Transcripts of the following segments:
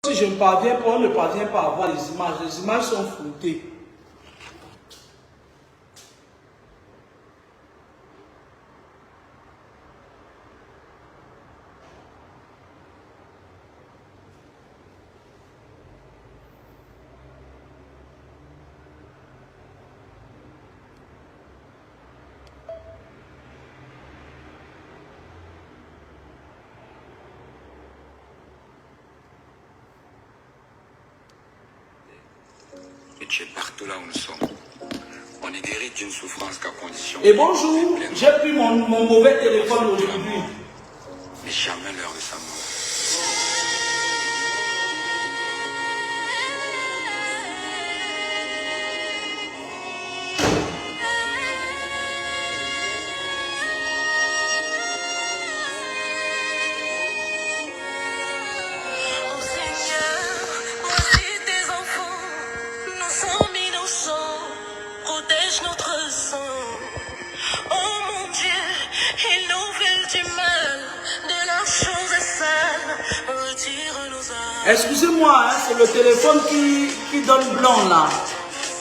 Si je ne parviens pas, on ne parvient pas à voir les images sont floutées. Et tu es partout là où nous sommes. On est guéri d'une souffrance qu'à condition. Et bonjour, j'ai pris mon mauvais téléphone aujourd'hui. Mais jamais l'heure de sa mort. Excusez-moi, hein, c'est le téléphone qui donne blanc là.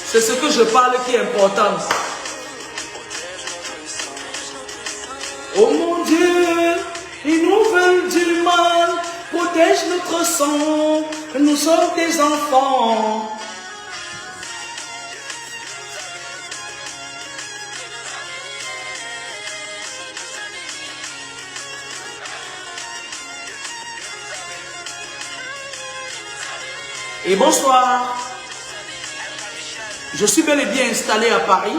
C'est ce que je parle qui est important. Oh mon Dieu, ils nous veulent du mal. Protège notre sang. Nous sommes tes enfants. Et bonsoir. Je suis bel et bien installé à Paris.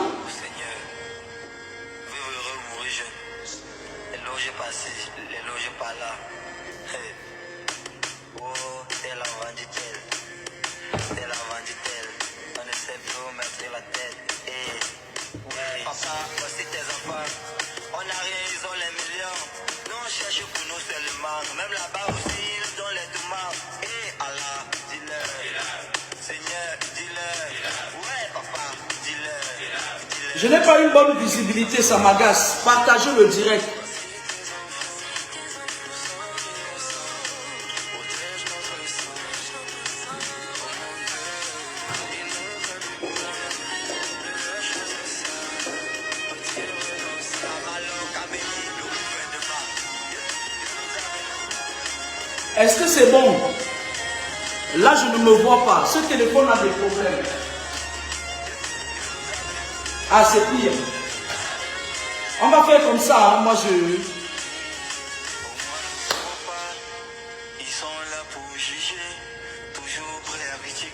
Même là-bas aussi, ils ont les tomates. Et Allah, dis-leur. Seigneur, dis-leur. Ouais, papa, dis-leur. Je n'ai pas une bonne visibilité, ça m'agace. Partagez le direct. Est-ce que c'est bon? Là, je ne me vois pas. Ce téléphone a des problèmes. Ah, c'est pire. On va faire comme ça. Hein. Moi, je...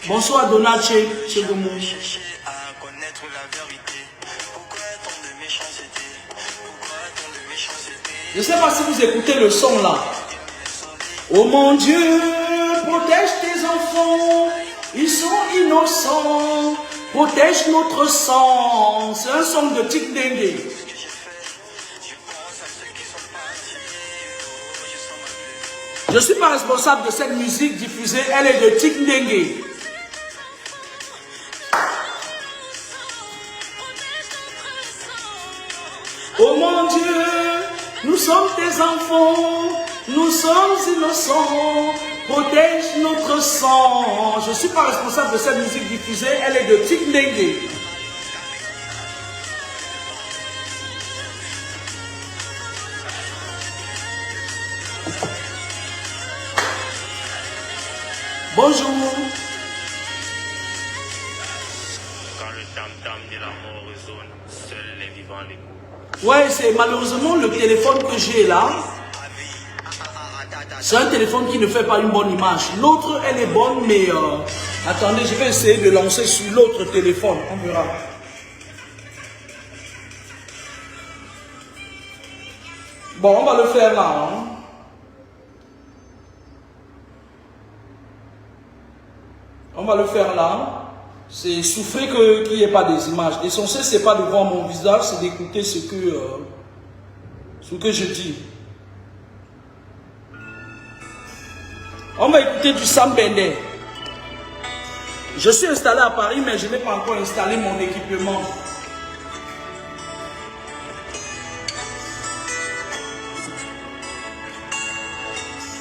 Bonsoir, Donald Chegoumou. Je ne sais pas si vous écoutez le son là. Oh mon Dieu, protège tes enfants, ils sont innocents, protège notre sang. C'est un son de Tic Dengue. Je ne suis pas responsable de cette musique diffusée, elle est de Tic Dengue. Oh mon Dieu, nous sommes tes enfants. Nous sommes innocents, protège notre sang. Je ne suis pas responsable de cette musique diffusée, elle est de Tic Dengue. Bonjour. Quand le tam-tam de la mort résonne, seuls les vivants l'écoutent. Ouais, c'est malheureusement le téléphone que j'ai là. C'est un téléphone qui ne fait pas une bonne image. L'autre, elle est bonne, mais... attendez, je vais essayer de lancer sur l'autre téléphone. On verra. Bon, on va le faire là. Hein. On va le faire là. C'est souffler qu'il n'y ait pas des images. L'essentiel, ce n'est pas de voir mon visage, c'est d'écouter ce que je dis. On va écouter du Sam Bender. Je suis installé à Paris, mais je n'ai pas encore installé mon équipement.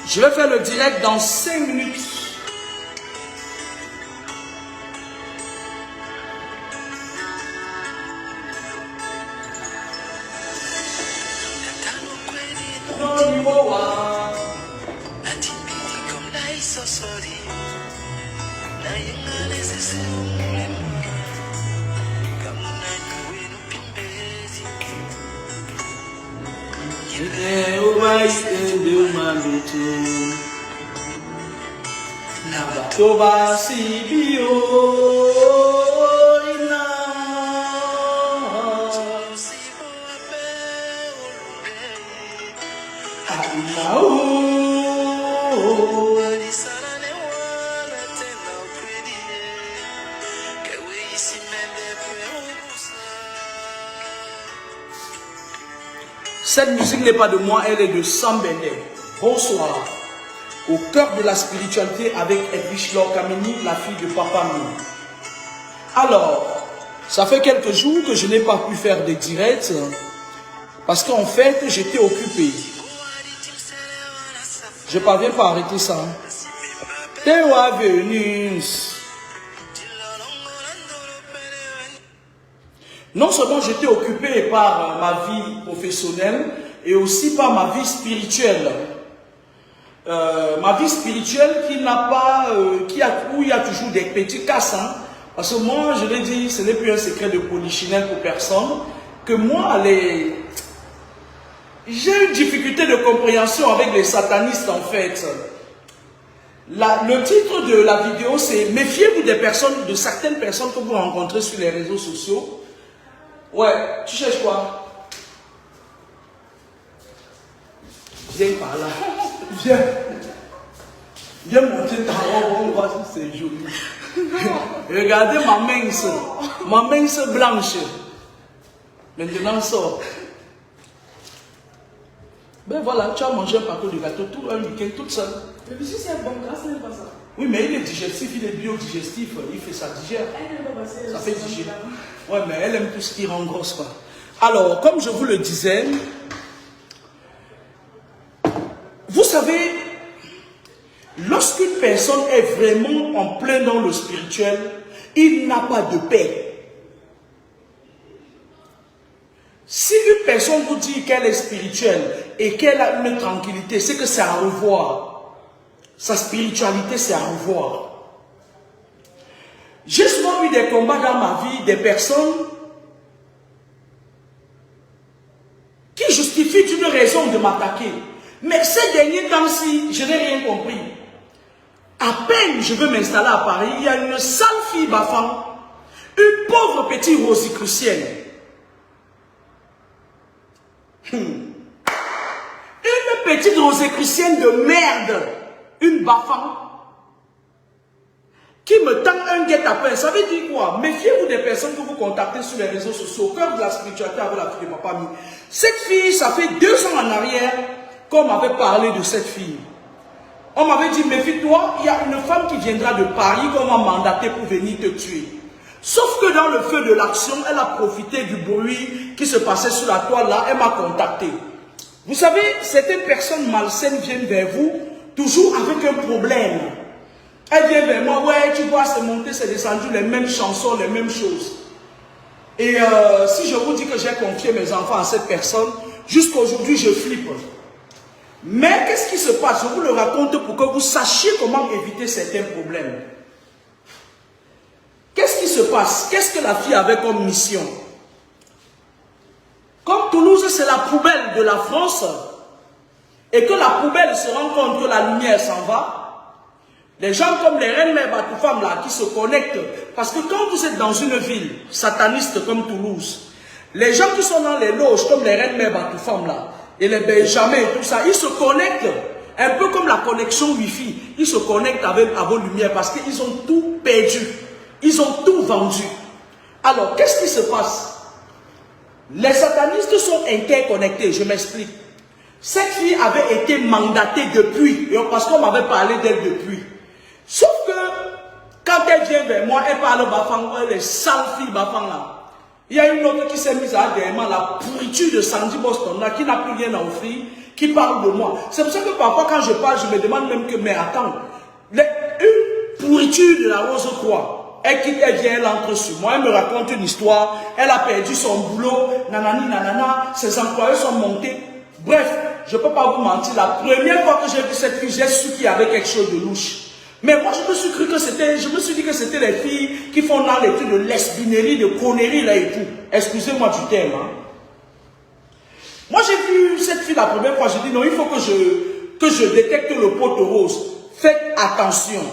Je vais faire le direct dans 5 minutes. Toba Sibio ina Cette musique n'est pas de moi, elle est de Sam Bender. Bonsoir. Au cœur de la spiritualité avec Edwige Laure Kameni, la fille de Papa Mou. Alors, ça fait quelques jours que je n'ai pas pu faire des directs parce qu'en fait, j'étais occupé. Je ne parviens pas à arrêter ça. Tewa Venus. Non seulement j'étais occupé par ma vie professionnelle et aussi par ma vie spirituelle. Ma vie spirituelle qui n'a pas, où il y a toujours des petits casses. Hein, parce que moi, je l'ai dit, ce n'est plus un secret de polichinelle pour personne. Que moi, j'ai une difficulté de compréhension avec les satanistes en fait. Le titre de la vidéo, c'est « Méfiez-vous des personnes, de certaines personnes que vous rencontrez sur les réseaux sociaux. » Ouais, tu cherches quoi? Viens par là. Viens. Viens monter ta robe, on voit si c'est joli. Regardez ma mince blanche. Maintenant, sort. Ben voilà, tu as mangé un paquet de gâteau tout un week-end toute seule. Mais si c'est bon, grâce, c'est pas ça. Oui, mais il est digestif, il est biodigestif, il fait ça digère. Ça fait digérer. Ouais, mais elle aime tout ce qui rend grosse, quoi. Alors, comme je vous le disais, vous savez, lorsqu'une personne est vraiment en plein dans le spirituel, il n'a pas de paix. Si une personne vous dit qu'elle est spirituelle et qu'elle a une tranquillité, c'est que c'est à revoir. Sa spiritualité, c'est à revoir. J'ai souvent eu des combats dans ma vie, des personnes qui justifient d'une raison de m'attaquer. Mais ces derniers temps-ci, je n'ai rien compris. À peine je veux m'installer à Paris, il y a une sale fille Bafan, une pauvre petite rosicrucienne. Une petite rosicrucienne de merde, une Bafan, qui me tend un guet-apens. Ça veut dire quoi? Méfiez-vous des personnes que vous contactez sur les réseaux sociaux, au cœur de la spiritualité avec la fille de Papa Mi. Cette fille, ça fait 2 ans en arrière qu'on m'avait parlé de cette fille. On m'avait dit, méfie-toi, il y a une femme qui viendra de Paris qu'on m'a mandaté pour venir te tuer. Sauf que dans le feu de l'action, elle a profité du bruit qui se passait sur la toile là, elle m'a contacté. Vous savez, certaines personnes malsaines viennent vers vous, toujours avec un problème. Elle vient vers moi, ouais, tu vois, c'est monté, c'est descendu, les mêmes chansons, les mêmes choses. Et si je vous dis que j'ai confié mes enfants à cette personne, jusqu'à aujourd'hui, je flippe. Mais qu'est-ce qui se passe? Je vous le raconte pour que vous sachiez comment éviter certains problèmes. Qu'est-ce qui se passe? Qu'est-ce que la fille avait comme mission? Comme Toulouse, c'est la poubelle de la France, et que la poubelle se rend compte que la lumière s'en va, les gens comme les reines mères Batoufam là, qui se connectent, parce que quand vous êtes dans une ville sataniste comme Toulouse, les gens qui sont dans les loges comme les reines mères Batoufam là, et les Benjamins et tout ça, ils se connectent, un peu comme la connexion Wi-Fi, ils se connectent avec à vos lumières parce qu'ils ont tout perdu, ils ont tout vendu. Alors, qu'est-ce qui se passe? Les satanistes sont interconnectés, je m'explique. Cette fille avait été mandatée depuis, parce qu'on m'avait parlé d'elle depuis. Sauf que, quand elle vient vers moi, elle parle Bafang, elle est sale fille Bafang là. Il y a une autre qui s'est mise à derrière la pourriture de Sandy Boston là, qui n'a plus rien à offrir, qui parle de moi. C'est pour ça que parfois quand je parle, je me demande même que, mais attends, une pourriture de la Rose-Croix, elle quitte, elle vient, elle entre sur moi, elle me raconte une histoire, elle a perdu son boulot, nanani, nanana, ses employés sont montés. Bref, je ne peux pas vous mentir, la première fois que j'ai vu cette fille, j'ai su qu'il y avait quelque chose de louche. Mais moi, je me suis dit que c'était les filles qui font dans les trucs de lesbinerie, de conneries là et tout. Excusez-moi du terme. Hein. Moi, j'ai vu cette fille la première fois, j'ai dit non, il faut que je détecte le pot rose. Faites attention.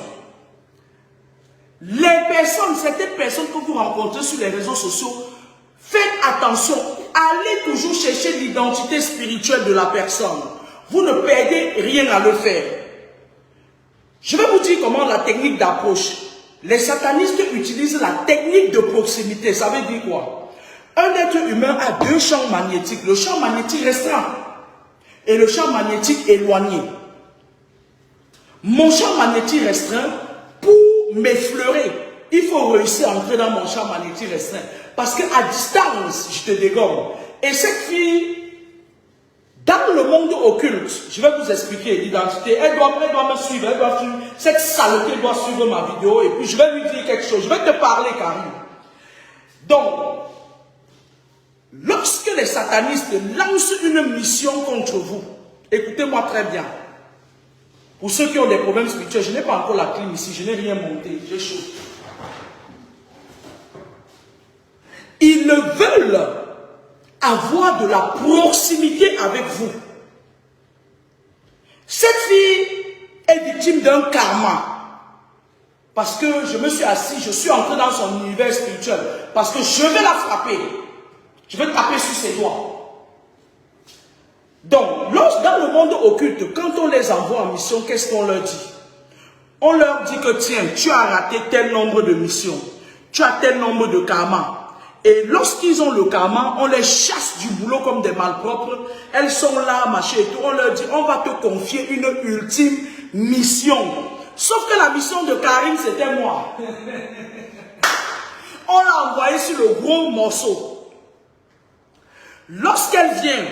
Les personnes, certaines personnes que vous rencontrez sur les réseaux sociaux, faites attention. Allez toujours chercher l'identité spirituelle de la personne. Vous ne perdez rien à le faire. Je vais vous dire comment la technique d'approche. Les satanistes utilisent la technique de proximité. Ça veut dire quoi? Un être humain a deux champs magnétiques. Le champ magnétique restreint et le champ magnétique éloigné. Mon champ magnétique restreint, pour m'effleurer, il faut réussir à entrer dans mon champ magnétique restreint. Parce qu'à distance, je te dégomme. Et cette fille, dans le monde occulte, je vais vous expliquer l'identité. Elle doit me suivre, elle doit suivre. Cette saleté doit suivre ma vidéo. Et puis je vais lui dire quelque chose. Je vais te parler, Karim. Donc, lorsque les satanistes lancent une mission contre vous, écoutez-moi très bien. Pour ceux qui ont des problèmes spirituels, je n'ai pas encore la clim ici, je n'ai rien monté, j'ai chaud. Ils veulent avoir de la proximité avec vous. Cette fille est victime d'un karma. Parce que je me suis assis, je suis entré dans son univers spirituel. Parce que je vais la frapper. Je vais taper sur ses doigts. Donc, dans le monde occulte, quand on les envoie en mission, qu'est-ce qu'on leur dit? On leur dit que tiens, tu as raté tel nombre de missions. Tu as tel nombre de karma. Et lorsqu'ils ont le karma, on les chasse du boulot comme des malpropres. Elles sont là, machin et tout. On leur dit, on va te confier une ultime mission. Sauf que la mission de Karim, c'était moi. On l'a envoyé sur le gros morceau. Lorsqu'elle vient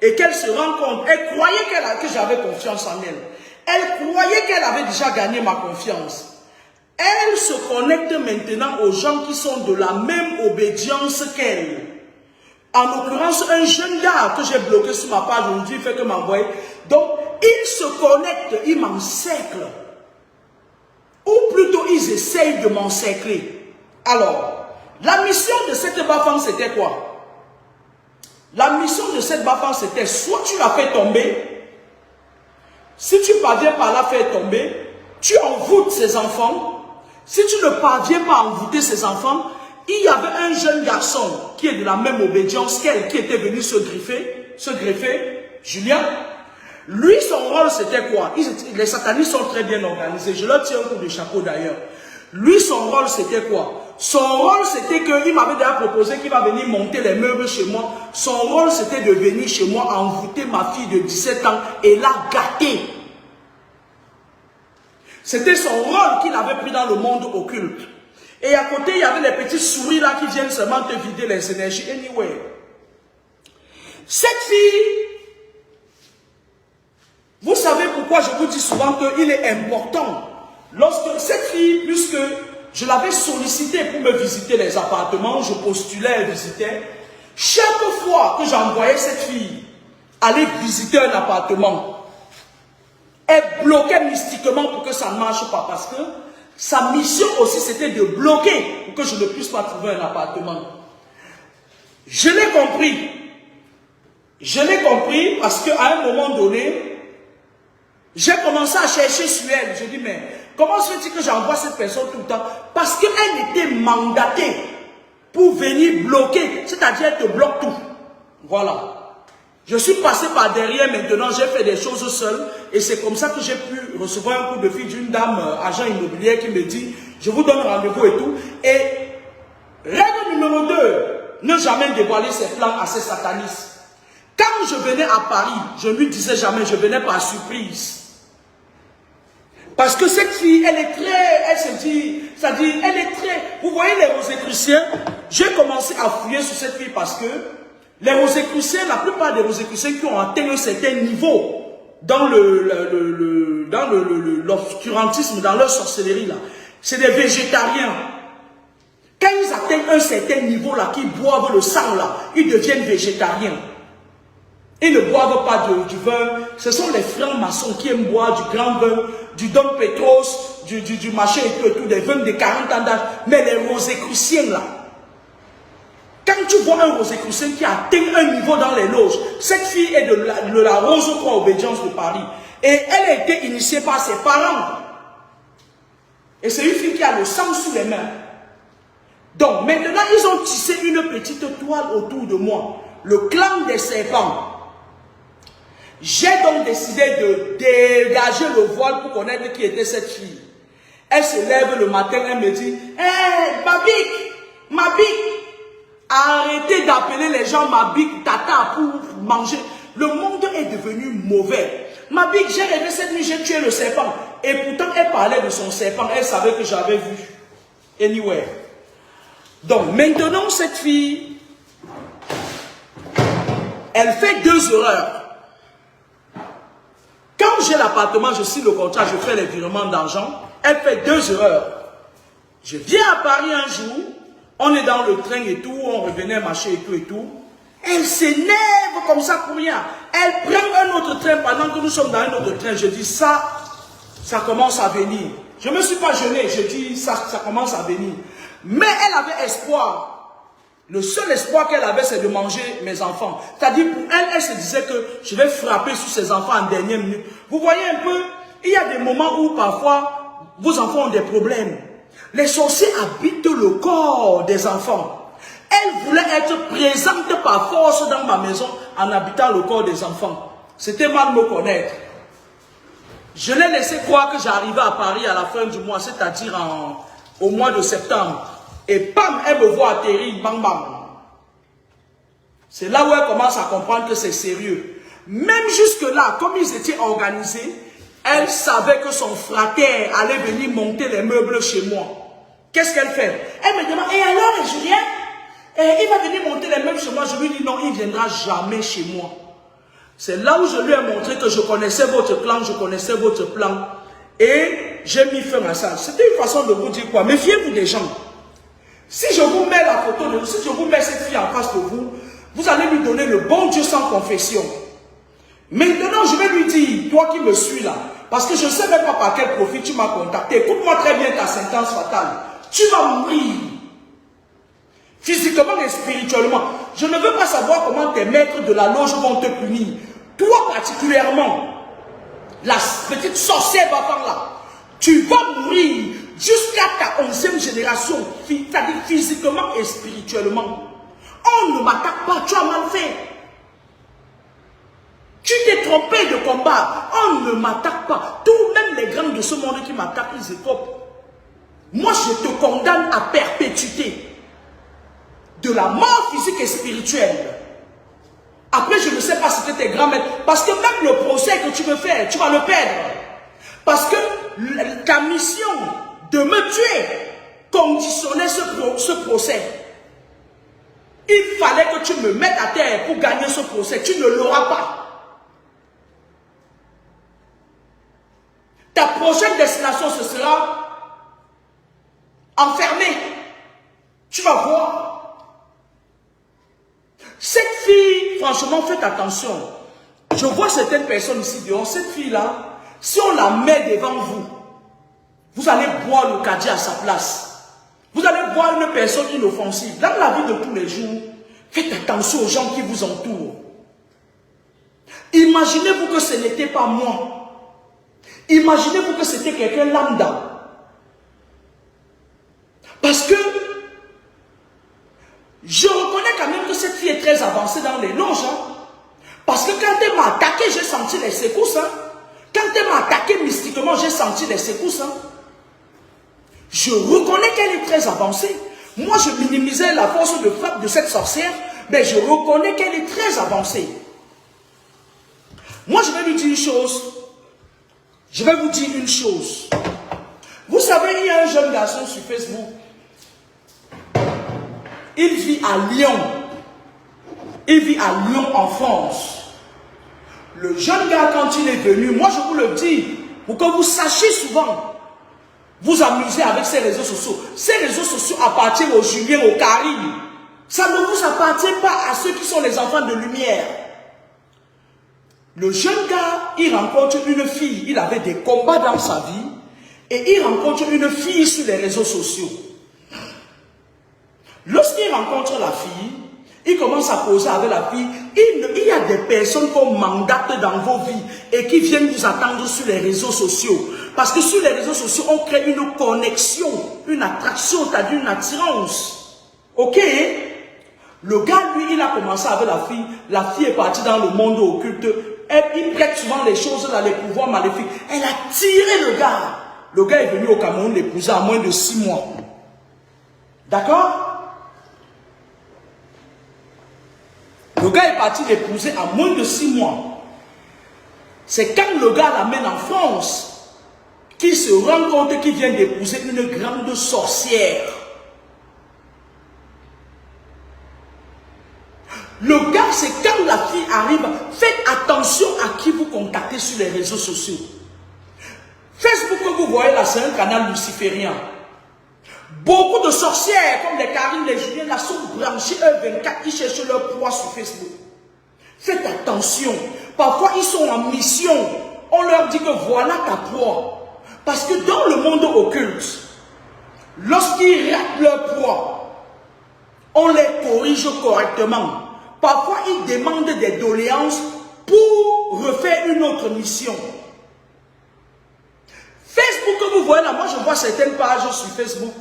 et qu'elle se rend compte, elle croyait que j'avais confiance en elle. Elle croyait qu'elle avait déjà gagné ma confiance. Elle se connecte maintenant aux gens qui sont de la même obédience qu'elle. En l'occurrence, un jeune gars que j'ai bloqué sur ma page aujourd'hui, il fait que m'envoyer. Donc, ils se connectent, ils m'encerclent. Ou plutôt, ils essayent de m'encercler. Alors, la mission de cette bafan, c'était quoi? La mission de cette bafan, c'était soit tu la fais tomber, si tu parviens par la faire tomber, tu envoûtes ses enfants. Si tu ne parviens pas à envoûter ses enfants, il y avait un jeune garçon qui est de la même obédience qu'elle, qui était venu se greffer, Julien. Lui, son rôle, c'était quoi? Les satanistes sont très bien organisés. Je leur tiens un coup de chapeau d'ailleurs. Lui, son rôle, c'était quoi? Son rôle, c'était qu'il m'avait déjà proposé qu'il va venir monter les meubles chez moi. Son rôle, c'était de venir chez moi envoûter ma fille de 17 ans et la gâter. C'était son rôle qu'il avait pris dans le monde occulte. Et à côté, il y avait les petites souris là qui viennent seulement te vider les énergies. Anyway. Cette fille, vous savez pourquoi je vous dis souvent qu'il est important. Lorsque cette fille, puisque je l'avais sollicité pour me visiter les appartements, je postulais, elle visitait. Chaque fois que j'envoyais cette fille aller visiter un appartement, elle bloquait mystiquement pour que ça ne marche pas. Parce que sa mission aussi, c'était de bloquer pour que je ne puisse pas trouver un appartement. Je l'ai compris. Je l'ai compris parce qu'à un moment donné, j'ai commencé à chercher sur elle. Je dis, mais comment se fait-il que j'envoie cette personne tout le temps? Parce qu'elle était mandatée pour venir bloquer. C'est-à-dire, elle te bloque tout. Voilà. Je suis passé par derrière maintenant, j'ai fait des choses seul. Et c'est comme ça que j'ai pu recevoir un coup de fil d'une dame, agent immobilier, qui me dit, je vous donne rendez-vous et tout. Et règle numéro 2, ne jamais dévoiler ses plans à ces satanistes. Quand je venais à Paris, je ne lui disais jamais, je venais par surprise. Parce que cette fille, elle est très, elle se dit, c'est-à-dire, elle est très, vous voyez les Rosicruciens, j'ai commencé à fouiller sur cette fille parce que les Rosicruciens, la plupart des Rosicruciens qui ont atteint un certain niveau dans l'obscurantisme, dans leur sorcellerie là, c'est des végétariens. Quand ils atteignent un certain niveau là, qu'ils boivent le sang là, ils deviennent végétariens. Ils ne boivent pas du vin. Ce sont les frères maçons qui aiment boire du grand vin, du Dom Petros, du machin et tout, des vins de 40 ans d'âge. Mais les Rosicruciens là, quand tu vois un Rosicrucien qui atteint un niveau dans les loges, cette fille est de la Rose Croix Obédience de Paris. Et elle a été initiée par ses parents. Et c'est une fille qui a le sang sous les mains. Donc maintenant, ils ont tissé une petite toile autour de moi. Le clan des serpents. J'ai donc décidé de dégager le voile pour connaître qui était cette fille. Elle se lève le matin, elle me dit, « Hé, ma bique, arrêtez d'appeler les gens ma bique, tata, pour manger. Le monde est devenu mauvais. Ma bique, j'ai rêvé cette nuit, j'ai tué le serpent. » Et pourtant, elle parlait de son serpent, elle savait que j'avais vu. Anyway. Donc, maintenant, cette fille, elle fait 2 erreurs. Quand j'ai l'appartement, je signe le contrat, je fais les virements d'argent. Elle fait 2 erreurs. Je viens à Paris un jour, on est dans le train et tout, on revenait marcher et tout et tout. Elle s'énerve comme ça pour rien. Elle prend un autre train pendant que nous sommes dans un autre train. Je dis ça commence à venir. Je ne me suis pas gêné, je dis ça commence à venir. Mais elle avait espoir. Le seul espoir qu'elle avait, c'est de manger mes enfants. C'est-à-dire, pour elle, elle se disait que je vais frapper sur ses enfants en dernière minute. Vous voyez un peu, il y a des moments où parfois, vos enfants ont des problèmes. Les sorciers habitent le corps des enfants. Elle voulait être présente par force dans ma maison en habitant le corps des enfants. C'était mal me connaître. Je l'ai laissé croire que j'arrivais à Paris à la fin du mois, c'est-à-dire au mois de septembre. Et bam, elle me voit atterrir, bam bam. C'est là où elle commence à comprendre que c'est sérieux. Même jusque-là, comme ils étaient organisés, elle savait que son frère allait venir monter les meubles chez moi. Qu'est-ce qu'elle fait? Elle me demande, et alors, Julien, il va venir monter les meubles chez moi. Je lui dis, non, il ne viendra jamais chez moi. C'est là où je lui ai montré que je connaissais votre plan, je connaissais votre plan. Et j'ai mis fin à ça. C'était une façon de vous dire quoi? Méfiez-vous des gens. Si je vous mets la photo de vous, si je vous mets cette fille en face de vous, vous allez lui donner le bon Dieu sans confession. Maintenant, je vais lui dire, toi qui me suis là, parce que je ne sais même pas par quel profit tu m'as contacté. Écoute-moi très bien ta sentence fatale. Tu vas mourir. Physiquement et spirituellement. Je ne veux pas savoir comment tes maîtres de la loge vont te punir. Toi particulièrement, la petite sorcière va par là. Tu vas mourir jusqu'à ta 11e génération, c'est-à-dire physiquement et spirituellement. On ne m'attaque pas, tu as mal fait. Tu t'es trompé de combat. On ne m'attaque pas. Tout même les grands de ce monde qui m'attaquent, ils écopent. Moi, je te condamne à perpétuité. De la mort physique et spirituelle. Après, je ne sais pas si c'était grand maître. Parce que même le procès que tu veux faire, tu vas le perdre. Parce que ta mission de me tuer conditionnait ce procès. Il fallait que tu me mettes à terre pour gagner ce procès. Tu ne l'auras pas. Ta prochaine destination, ce sera enfermée. Tu vas voir. Cette fille, franchement, faites attention. Je vois certaines personnes ici dehors. Cette fille-là, si on la met devant vous, vous allez boire le caddie à sa place. Vous allez voir une personne inoffensive. Dans la vie de tous les jours, faites attention aux gens qui vous entourent. Imaginez-vous que ce n'était pas moi. Imaginez-vous que c'était quelqu'un lambda. Parce que je reconnais quand même que cette fille est très avancée dans les loges. Hein? Parce que quand elle m'a attaqué, j'ai senti les secousses. Hein? Quand elle m'a attaqué mystiquement, j'ai senti les secousses. Hein? Je reconnais qu'elle est très avancée. Moi, je minimisais la force de frappe de cette sorcière, mais je reconnais qu'elle est très avancée. Moi, je vais lui dire une chose. Je vais vous dire une chose. Vous savez, il y a un jeune garçon sur Facebook. Il vit à Lyon. Il vit à Lyon, en France. Le jeune gars, quand il est venu, moi je vous le dis, pour que vous sachiez souvent, vous amuser avec ces réseaux sociaux. Ces réseaux sociaux appartiennent aux Julien, aux Karim. Ça ne vous appartient pas à ceux qui sont les enfants de lumière. Le jeune gars, il rencontre une fille, il avait des combats dans sa vie, et il rencontre une fille sur les réseaux sociaux. Lorsqu'il rencontre la fille, il commence à causer avec la fille. Il y a des personnes qu'on mandate dans vos vies et qui viennent vous attendre sur les réseaux sociaux. Parce que sur les réseaux sociaux, on crée une connexion, une attraction, c'est-à-dire une attirance. Ok? Le gars, lui, il a commencé avec la fille. La fille est partie dans le monde occulte. Il prête souvent les choses dans les pouvoirs maléfiques. Elle a tiré le gars. Le gars est venu au Cameroun l'épouser à moins de 6 mois. D'accord? Le gars est parti l'épouser à moins de 6 mois. C'est quand le gars l'amène en France qu'il se rend compte qu'il vient d'épouser une grande sorcière. Le gars, c'est quand la fille arrive, faites attention à qui vous contactez sur les réseaux sociaux. Facebook, que vous voyez là, c'est un canal luciférien. Beaucoup de sorcières, comme les Karine, les Julien, là, sont branchées E24, ils cherchent leur proie sur Facebook. Faites attention. Parfois, ils sont en mission. On leur dit que voilà ta proie. Parce que dans le monde occulte, lorsqu'ils ratent leur proie, on les corrige correctement. Parfois, ils demandent des doléances pour refaire une autre mission. Facebook, que vous voyez là, moi je vois certaines pages sur Facebook.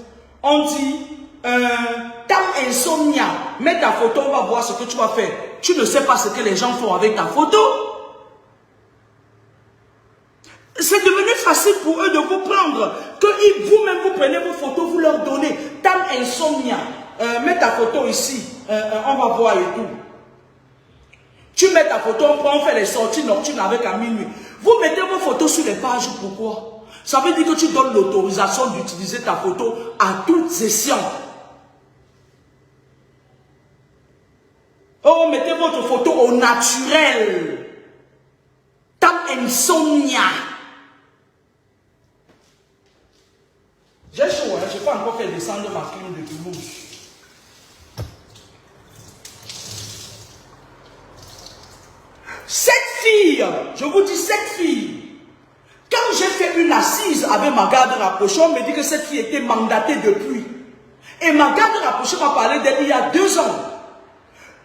On dit, t'as insomnia, mets ta photo, on va voir ce que tu vas faire. Tu ne sais pas ce que les gens font avec ta photo. C'est devenu facile pour eux de vous prendre. Que vous-même, vous prenez vos photos, vous leur donnez. T'as insomnia, mets ta photo ici, on va voir et tout. Tu mets ta photo, on fait les sorties nocturnes avec à minuit. Vous mettez vos photos sur les pages, pourquoi? Ça veut dire que tu donnes l'autorisation d'utiliser ta photo à toute session. Oh, mettez votre photo au naturel. Tam insomnia. J'ai chaud, hein? Je n'ai pas encore fait descendre ma clim de Toulouse. Cette fille, je vous dis cette fille, quand j'ai fait une assise avec ma garde rapprochée, on me dit que cette fille était mandatée depuis. Et ma garde rapprochée m'a parlé d'elle il y a 2 ans.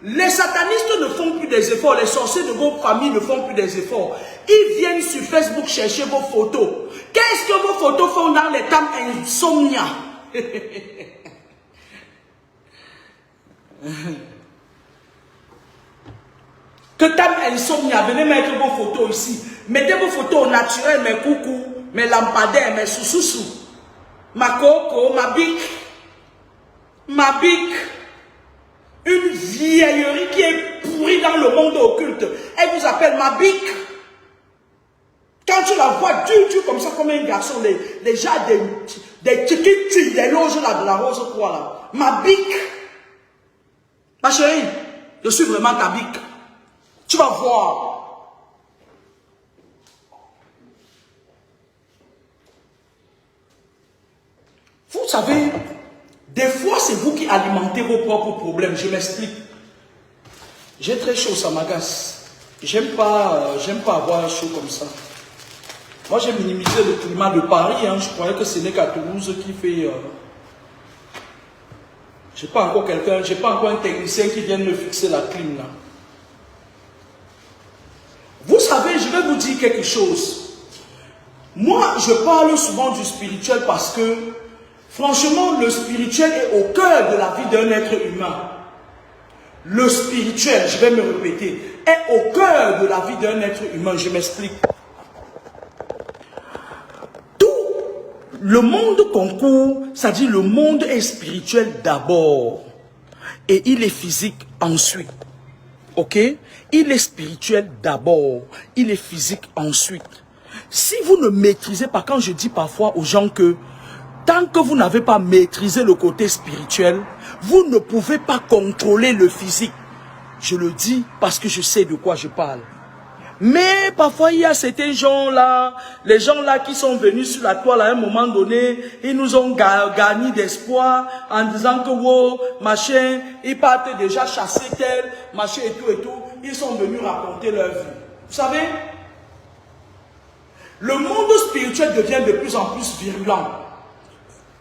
Les satanistes ne font plus des efforts, les sorciers de vos familles ne font plus des efforts. Ils viennent sur Facebook chercher vos photos. Qu'est-ce que vos photos font dans les temps insomnia? Que t'aimes insomnia, venez mettre vos photos ici. Mettez vos photos au naturel, mes coucou, mes lampadaires, mes sous-sous, ma coco, ma bic. Une vieillerie qui est pourrie dans le monde occulte. Elle vous appelle ma bic. Quand tu la vois du comme ça, comme un garçon, les gens, des chiquits, des loges là, de la rose croix là. Ma bic. Ma chérie, je suis vraiment ta bic. Tu vas voir. Vous savez, des fois c'est vous qui alimentez vos propres problèmes. Je m'explique. J'ai très chaud, ça m'agace. J'aime pas avoir chaud comme ça. Moi j'ai minimisé le climat de Paris. Hein. Je croyais que ce n'est qu'à Toulouse qui fait... J'ai pas encore quelqu'un, j'ai pas encore un technicien qui vient me fixer la clim là. Vous savez, je vais vous dire quelque chose. Moi, je parle souvent du spirituel parce que, franchement, le spirituel est au cœur de la vie d'un être humain. Le spirituel, je vais me répéter, est au cœur de la vie d'un être humain. Je m'explique. Tout le monde concourt, c'est-à-dire le monde est spirituel d'abord et il est physique ensuite. Ok? Il est spirituel d'abord, il est physique ensuite. Si vous ne maîtrisez pas, quand je dis parfois aux gens que tant que vous n'avez pas maîtrisé le côté spirituel, vous ne pouvez pas contrôler le physique. Je le dis parce que je sais de quoi je parle. Mais parfois il y a certains gens là, les gens là qui sont venus sur la toile à un moment donné, ils nous ont gagné d'espoir en disant que wow, machin, ils partent déjà chasser tel, machin et tout, ils sont venus raconter leur vie. Vous savez, le monde spirituel devient de plus en plus virulent.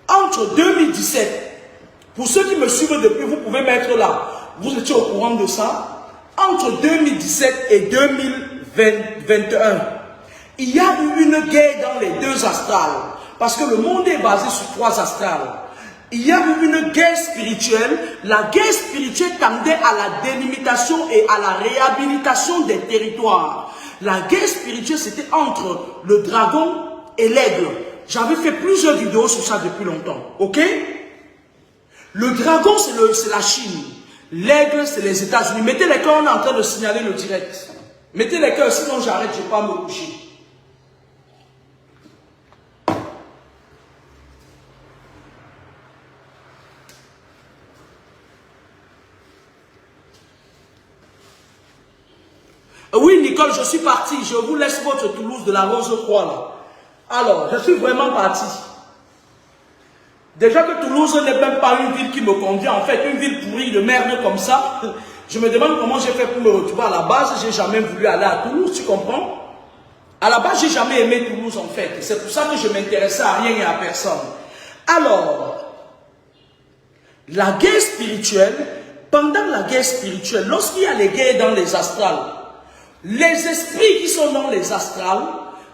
Entre 2017, pour ceux qui me suivent depuis, vous pouvez mettre là, vous étiez au courant de ça. Entre 2017 et 2021, il y a eu une guerre dans les deux astrales. Parce que le monde est basé sur 3 astrales. Il y a eu une guerre spirituelle. La guerre spirituelle tendait à la délimitation et à la réhabilitation des territoires. La guerre spirituelle, c'était entre le dragon et l'aigle. J'avais fait plusieurs vidéos sur ça depuis longtemps. Ok? Le dragon, c'est la Chine. L'aigle, c'est les États-Unis. Mettez les cœurs, on est en train de signaler le direct. Mettez les cœurs, sinon j'arrête, je ne vais pas me coucher. Oui, Nicole, je suis parti. Je vous laisse votre Toulouse de la Rose-Croix là. Alors, je suis vraiment parti. Déjà que Toulouse n'est même pas une ville qui me convient. En fait, une ville pourrie de merde comme ça. Je me demande comment j'ai fait pour me retrouver. À la base, j'ai jamais voulu aller à Toulouse, tu comprends? À la base, j'ai jamais aimé Toulouse en fait. C'est pour ça que je m'intéressais à rien et à personne. Alors, la guerre spirituelle, pendant la guerre spirituelle, lorsqu'il y a les guerres dans les astrales, les esprits qui sont dans les astrales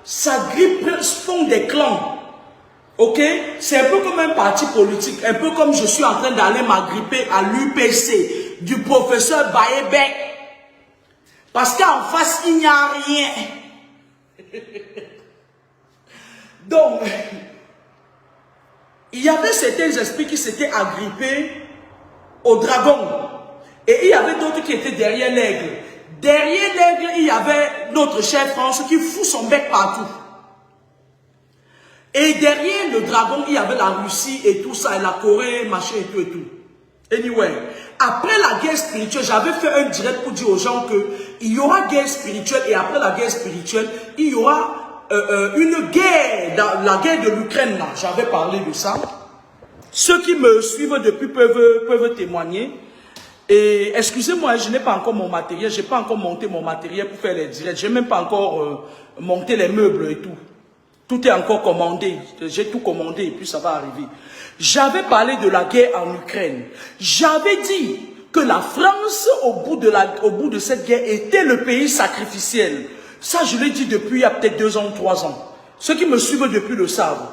s'agrippent, font des clans. Ok? C'est un peu comme un parti politique, un peu comme je suis en train d'aller m'agripper à l'UPC du professeur Baébek. Parce qu'en face, il n'y a rien. Donc, il y avait certains esprits qui s'étaient agrippés au dragon. Et il y avait d'autres qui étaient derrière l'aigle. Derrière l'aigle, il y avait notre chère France qui fout son bec partout. Et derrière le dragon, il y avait la Russie et tout ça, et la Corée, machin et tout et tout. Anyway, après la guerre spirituelle, j'avais fait un direct pour dire aux gens qu'il y aura guerre spirituelle et après la guerre spirituelle, il y aura une guerre, la guerre de l'Ukraine là. J'avais parlé de ça. Ceux qui me suivent depuis peuvent témoigner. Et excusez-moi, je n'ai pas encore mon matériel, je n'ai pas encore monté mon matériel pour faire les directs. Je n'ai même pas encore monté les meubles et tout. Tout est encore commandé. J'ai tout commandé et puis ça va arriver. J'avais parlé de la guerre en Ukraine. J'avais dit que la France, au bout de cette guerre, était le pays sacrificiel. Ça, je l'ai dit depuis il y a peut-être 2 ans ou 3 ans. Ceux qui me suivent depuis le savent.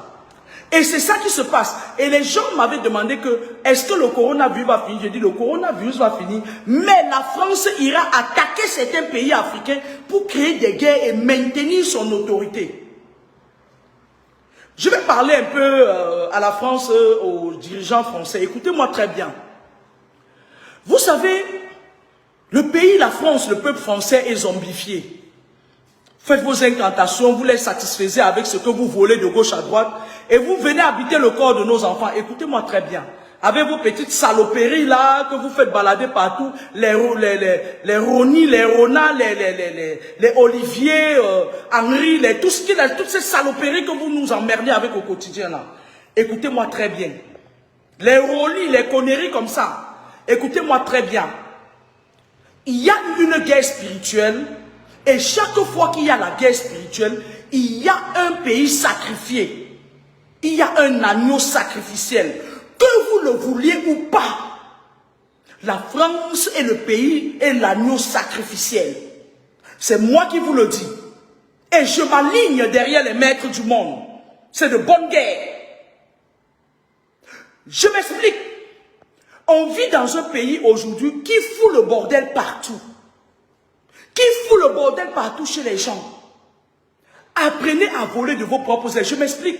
Et c'est ça qui se passe. Et les gens m'avaient demandé que, est-ce que le coronavirus va finir? J'ai dit, le coronavirus va finir. Mais la France ira attaquer certains pays africains pour créer des guerres et maintenir son autorité. Je vais parler un peu à la France, aux dirigeants français. Écoutez-moi très bien. Vous savez, le pays, la France, le peuple français est zombifié. Faites vos incantations, vous les satisfaisez avec ce que vous volez de gauche à droite et vous venez habiter le corps de nos enfants. Écoutez-moi très bien. Avec vos petites saloperies là, que vous faites balader partout, les Roni, les Rona, les Olivier, Henri, toutes ces saloperies que vous nous emmerdez avec au quotidien là. Écoutez-moi très bien. Les Roli, les conneries comme ça. Écoutez-moi très bien. Il y a une guerre spirituelle. Et chaque fois qu'il y a la guerre spirituelle, il y a un pays sacrifié. Il y a un agneau sacrificiel. Que vous le vouliez ou pas, la France est le pays et l'agneau sacrificiel. C'est moi qui vous le dis. Et je m'aligne derrière les maîtres du monde. C'est de bonne guerre. Je m'explique. On vit dans un pays aujourd'hui qui fout le bordel partout. Qui fout le bordel partout chez les gens. Apprenez à voler de vos propres ailes. Je m'explique.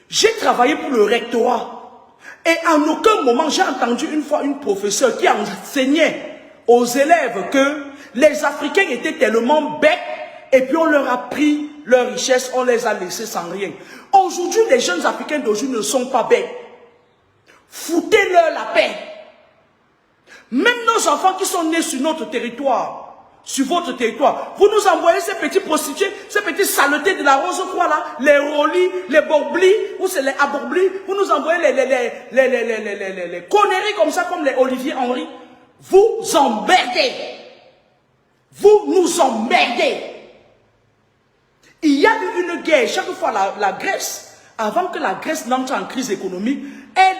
J'ai travaillé pour le rectorat. Et en aucun moment, j'ai entendu une fois une professeure qui enseignait aux élèves que les Africains étaient tellement bêtes et puis on leur a pris leur richesse, on les a laissés sans rien. Aujourd'hui, les jeunes Africains d'aujourd'hui ne sont pas bêtes. Foutez-leur la paix. Même nos enfants qui sont nés sur notre territoire, sur votre territoire, vous nous envoyez ces petits prostitués, ces petits saletés de la Rose-Croix là, les Roli, les Borbli, ou c'est les Aborbli, vous nous envoyez les conneries comme ça, comme les Olivier Henry. Vous emmerdez. Vous nous emmerdez. Il y a eu une guerre. Chaque fois, la Grèce, avant que la Grèce n'entre en crise économique,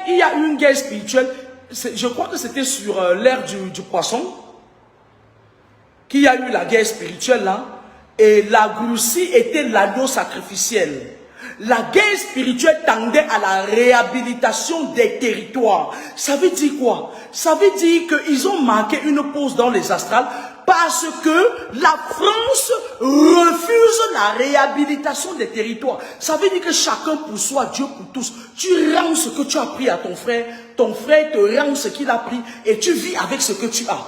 il y a eu une guerre spirituelle. Je crois que c'était sur l'ère du poisson qu'il y a eu la guerre spirituelle là. Et la Russie était l'anneau sacrificiel. La guerre spirituelle tendait à la réhabilitation des territoires. Ça veut dire quoi? Ça veut dire qu'ils ont marqué une pause dans les astrales parce que la France refuse la réhabilitation des territoires. Ça veut dire que chacun pour soi, Dieu pour tous. Tu rends ce que tu as pris à ton frère te rend ce qu'il a pris et tu vis avec ce que tu as.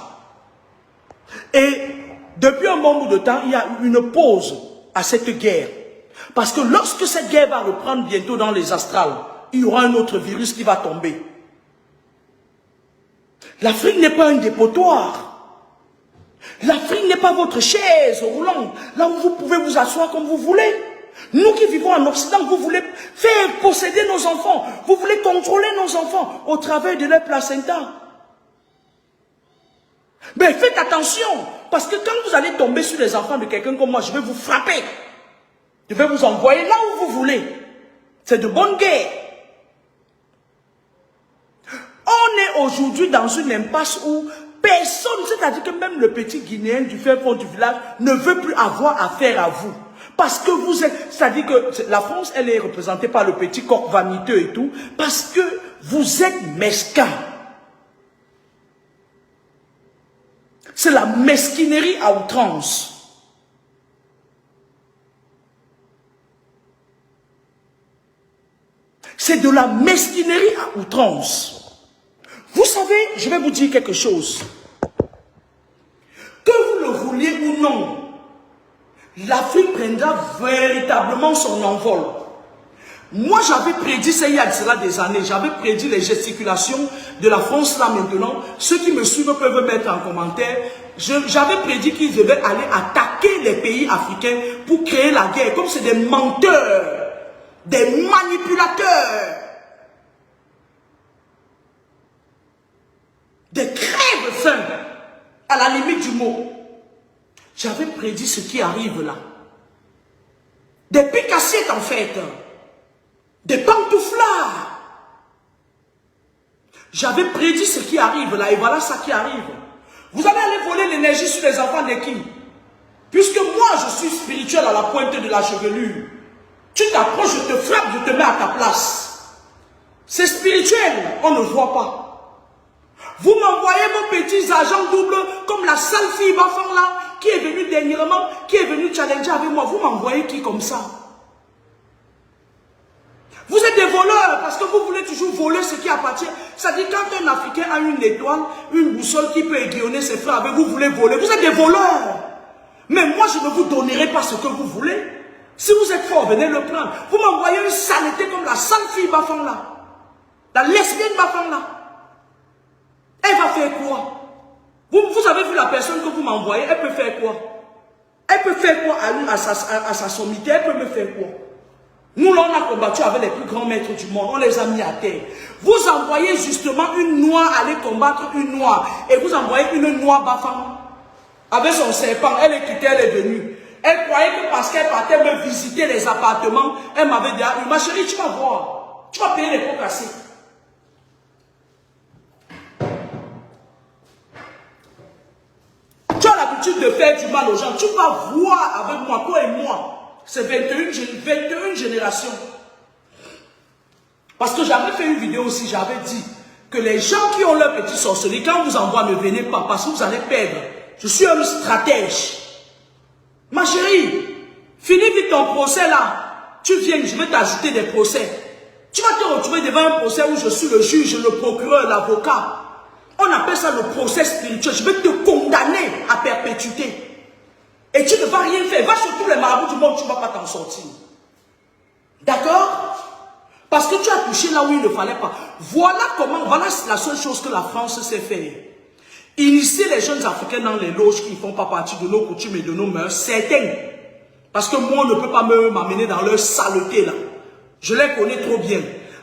Et depuis un bon bout de temps, il y a eu une pause à cette guerre. Parce que lorsque cette guerre va reprendre bientôt dans les astrales, il y aura un autre virus qui va tomber. L'Afrique n'est pas un dépotoir. L'Afrique n'est pas votre chaise roulante, là où vous pouvez vous asseoir comme vous voulez. Nous qui vivons en Occident, vous voulez faire posséder nos enfants. Vous voulez contrôler nos enfants au travers de leur placenta. Mais faites attention, parce que quand vous allez tomber sur les enfants de quelqu'un comme moi, je vais vous frapper. Je vais vous envoyer là où vous voulez. C'est de bonne guerre. On est aujourd'hui dans une impasse où personne, c'est-à-dire que même le petit Guinéen du fin fond du village ne veut plus avoir affaire à vous. Parce que vous êtes, c'est-à-dire que la France, elle est représentée par le petit coq vaniteux et tout, parce que vous êtes mesquins. C'est la mesquinerie à outrance. C'est de la mesquinerie à outrance. Vous savez, je vais vous dire quelque chose. Que vous le vouliez ou non, l'Afrique prendra véritablement son envol. Moi, j'avais prédit, ça il y a cela des années, j'avais prédit les gesticulations de la France là maintenant. Ceux qui me suivent peuvent mettre en commentaire. J'avais prédit qu'ils devaient aller attaquer les pays africains pour créer la guerre. Comme c'est des menteurs, des manipulateurs, des crèves-faim, à la limite du mot. J'avais prédit ce qui arrive là. Des picassiettes en fait. Des pantouflards. J'avais prédit ce qui arrive là et voilà ça qui arrive. Vous allez aller voler l'énergie sur les enfants de qui? Puisque moi je suis spirituel à la pointe de la chevelure. Tu t'approches, je te frappe, je te mets à ta place. C'est spirituel, on ne voit pas. Vous m'envoyez vos petits agents doubles comme la sale fille Bafang là qui est venue dernièrement, qui est venue challenger avec moi. Vous m'envoyez qui comme ça? Vous êtes des voleurs parce que vous voulez toujours voler ce qui appartient. C'est-à-dire quand un Africain a une étoile, une boussole qui peut aiguillonner ses frères avec, vous voulez voler. Vous êtes des voleurs. Mais moi je ne vous donnerai pas ce que vous voulez. Si vous êtes fort, venez le prendre. Vous m'envoyez une saleté comme la sale fille Bafang là. La lesbienne Bafang là. Elle va faire quoi? Vous avez vu la personne que vous m'envoyez, elle peut faire quoi? Elle peut faire quoi à sa sommité? Elle peut me faire quoi? Nous, là, on a combattu avec les plus grands maîtres du monde. On les a mis à terre. Vous envoyez justement une noire aller combattre une noire. Et vous envoyez une noire Bafang avec son serpent. Elle est quittée, elle est venue. Elle croyait que parce qu'elle partait me visiter les appartements, elle m'avait dit, ma chérie, tu vas voir. Tu vas payer les pots cassés. Tu as l'habitude de faire du mal aux gens. Tu vas voir avec moi, toi et moi. C'est 21 générations. Parce que j'avais fait une vidéo aussi, j'avais dit que les gens qui ont leur petit sorcellerie, quand vous envoie, ne venez pas parce que vous allez perdre. Je suis un stratège. Ma chérie, finis vite ton procès là. Tu viens, je vais t'ajouter des procès. Tu vas te retrouver devant un procès où je suis le juge, le procureur, l'avocat. On appelle ça le procès spirituel. Je vais te condamner à perpétuité. Et tu ne vas rien faire. Va sur tous les marabouts du monde, tu ne vas pas t'en sortir. D'accord? Parce que tu as touché là où il ne fallait pas. Voilà la seule chose que la France sait faire. Initier les jeunes Africains dans les loges qui ne font pas partie de nos coutumes et de nos mœurs, certains. Parce que moi, on ne peut pas m'amener dans leur saleté là. Je les connais trop bien.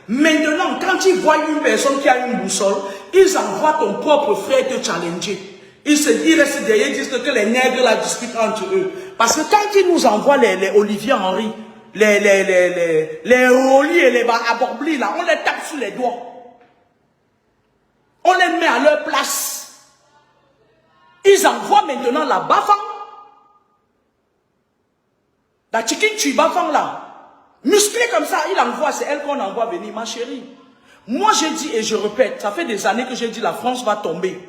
Maintenant, quand ils voient une personne qui a une boussole, ils envoient ton propre frère te challenger. Ils restent derrière, ils disent que les nègres la discutent entre eux. Parce que quand ils nous envoient les Olivier Henry, les Rolly et les Aborbli, là, on les tape sur les doigts. On les met à leur place. Ils envoient maintenant la Bafang. La chicken tue Bafang là. Musclé comme ça, il envoie, c'est elle qu'on envoie venir, ma chérie. Moi j'ai dit et je répète, ça fait des années que j'ai dit la France va tomber.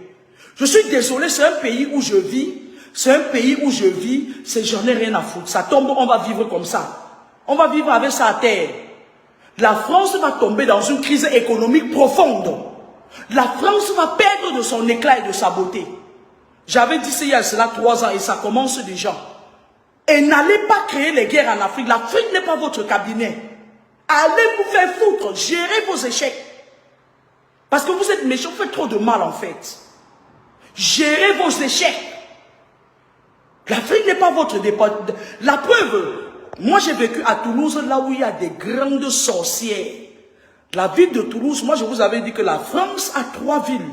Je suis désolé, c'est un pays où je vis. C'est un pays où je vis, j'en ai rien à foutre. Ça tombe, on va vivre comme ça. On va vivre avec ça à terre. La France va tomber dans une crise économique profonde. La France va perdre de son éclat et de sa beauté. J'avais dit ça il y a cela 3 ans et ça commence déjà. Et n'allez pas créer les guerres en Afrique. L'Afrique n'est pas votre cabinet. Allez vous faire foutre, gérez vos échecs. Parce que vous êtes méchants, vous faites trop de mal en fait. Gérez vos échecs. L'Afrique n'est pas votre dépôt. La preuve, moi j'ai vécu à Toulouse, là où il y a des grandes sorcières. La ville de Toulouse, moi je vous avais dit que la France a 3 villes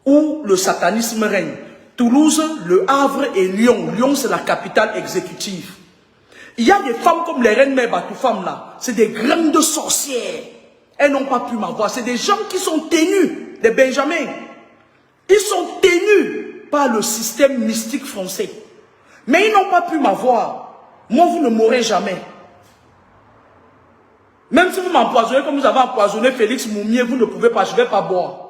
où le satanisme règne. Toulouse, Le Havre et Lyon. Lyon c'est la capitale exécutive. Il y a des femmes comme les reines mères Batoufam là. C'est des grandes sorcières. Elles n'ont pas pu m'avoir. C'est des gens qui sont tenus, des Benjamins. Ils sont tenus par le système mystique français. Mais ils n'ont pas pu m'avoir. Moi, vous ne mourrez jamais. Même si vous m'empoisonnez comme vous avez empoisonné Félix Moumier, vous ne pouvez pas, je ne vais pas boire.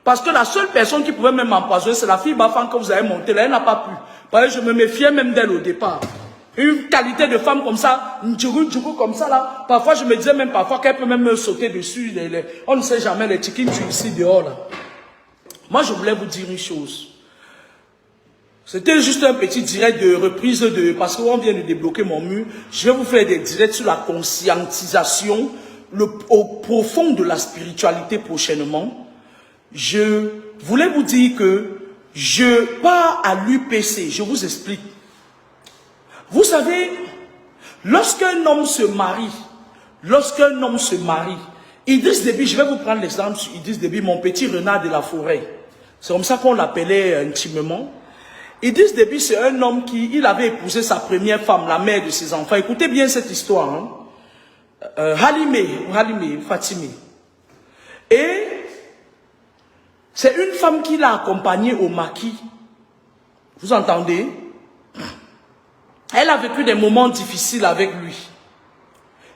Parce que la seule personne qui pouvait même m'empoisonner, c'est la fille Bafang que vous avez montée. Là, elle n'a pas pu. Parce que je me méfiais même d'elle au départ. Une qualité de femme comme ça, une djougou comme ça là. Parfois, je me disais même parfois qu'elle peut même me sauter dessus. On ne sait jamais, les chickens tuent ici dehors là. Moi, je voulais vous dire une chose. C'était juste un petit direct de reprise de... Parce qu'on vient de débloquer mon mur. Je vais vous faire des directs sur la conscientisation au profond de la spiritualité prochainement. Je voulais vous dire que je pars à l'UPC. Je vous explique. Vous savez, lorsqu'un homme se marie, Idriss Déby, je vais vous prendre l'exemple sur Idriss Déby, mon petit renard de la forêt. C'est comme ça qu'on l'appelait intimement. Idriss Déby, c'est un homme il avait épousé sa première femme, la mère de ses enfants. Écoutez bien cette histoire. Hein. Halimé, Fatimé. Et c'est une femme qui l'a accompagné au maquis. Vous entendez? Elle a vécu des moments difficiles avec lui.